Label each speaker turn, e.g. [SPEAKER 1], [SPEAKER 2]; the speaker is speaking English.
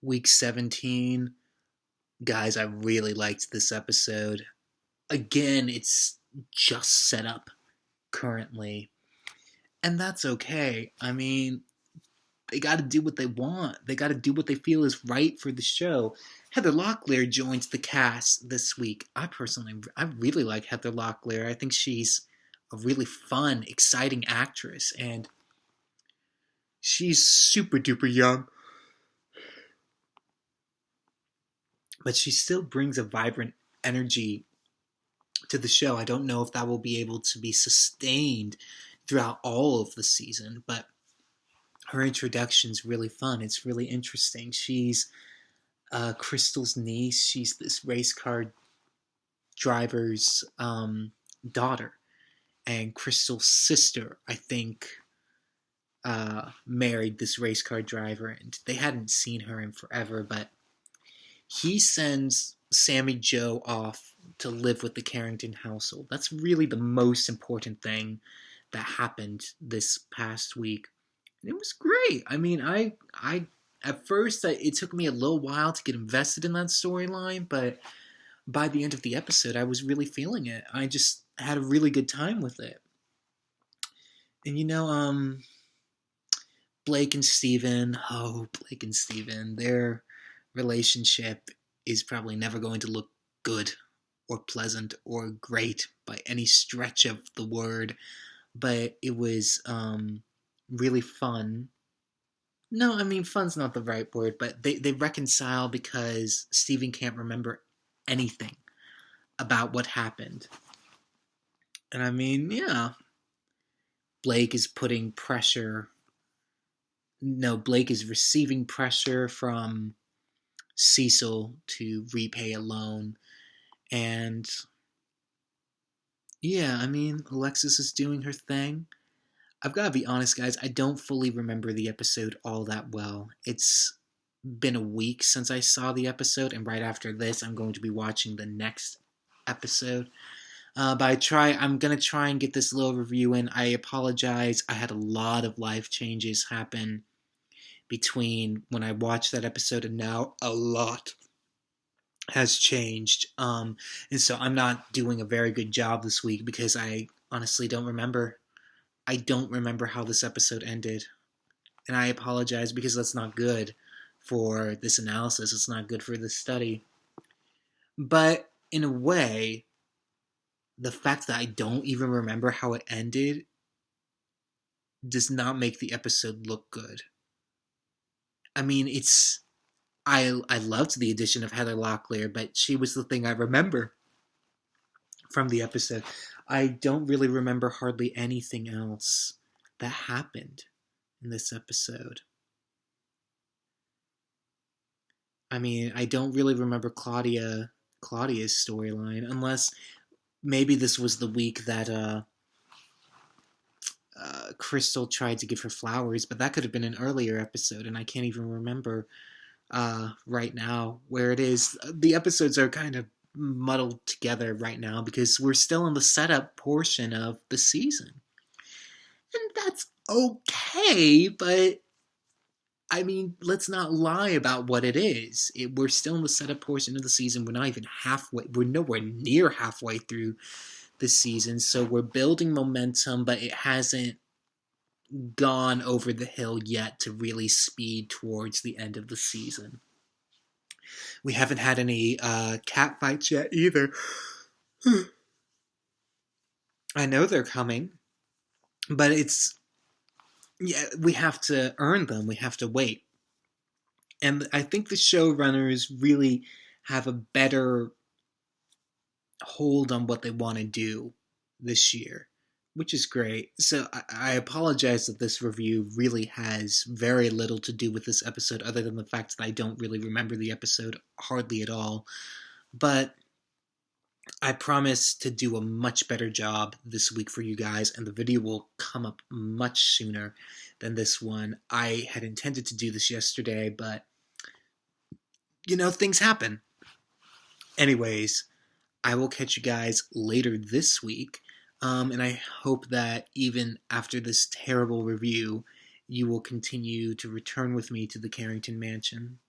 [SPEAKER 1] Week 17. Guys, I really liked this episode. Again, it's just set up currently, and that's okay. I mean, they got to do what they want. They got to do what they feel is right for the show. Heather Locklear joins the cast this week. I really like Heather Locklear. I think she's a really fun, exciting actress, and she's super duper young, but she still brings a vibrant energy to the show. I don't know if that will be able to be sustained throughout all of the season, but her introduction's really fun. It's really interesting. She's Crystal's niece. She's this race car driver's daughter, and Crystal's sister, I think, married this race car driver, and they hadn't seen her in forever, but he sends Sammy Joe off to live with the Carrington household. That's really the most important thing that happened this past week. And it was great. I mean, I at first it took me a little while to get invested in that storyline, but by the end of the episode, I was really feeling it. I just had a really good time with it. And Blake and Steven, Blake and Steven, their relationship is probably never going to look good or pleasant or great by any stretch of the word, but it was really fun. No, I mean, fun's not the right word, but they reconcile because Steven can't remember anything about what happened. And I mean, yeah, Blake is putting pressure. No, Blake is receiving pressure from Cecil to repay a loan. And yeah, I mean, Alexis is doing her thing. I've got to be honest, guys, I don't fully remember the episode all that well. It's been a week since I saw the episode, and right after this, I'm going to be watching the next episode. But I'm going to try and get this little review in. I apologize. I had a lot of life changes happen between when I watched that episode and now. A lot has changed. And so I'm not doing a very good job this week because I honestly don't remember. I don't remember how this episode ended. And I apologize because that's not good for this analysis. It's not good for this study. But in a way, the fact that I don't even remember how it ended does not make the episode look good. I mean, I loved the addition of Heather Locklear, but she was the thing I remember from the episode. I don't really remember hardly anything else that happened in this episode. I mean, I don't really remember Claudia's storyline, unless maybe this was the week that Crystal tried to give her flowers, but that could have been an earlier episode, and I can't even remember right now where it is. The episodes are kind of muddled together right now because we're still in the setup portion of the season. And that's okay, but I mean, let's not lie about what it is. We're still in the setup portion of the season. We're not even halfway. We're nowhere near halfway through the season, so we're building momentum, but it hasn't gone over the hill yet to really speed towards the end of the season. We haven't had any cat fights yet either. I know they're coming, but we have to earn them. We have to wait. And I think the showrunners really have a better hold on what they want to do this year, which is great. So I apologize that this review really has very little to do with this episode other than the fact that I don't really remember the episode hardly at all. But I promise to do a much better job this week for you guys, and the video will come up much sooner than this one. I had intended to do this yesterday, but things happen. Anyways, I will catch you guys later this week, and I hope that even after this terrible review, you will continue to return with me to the Carrington Mansion.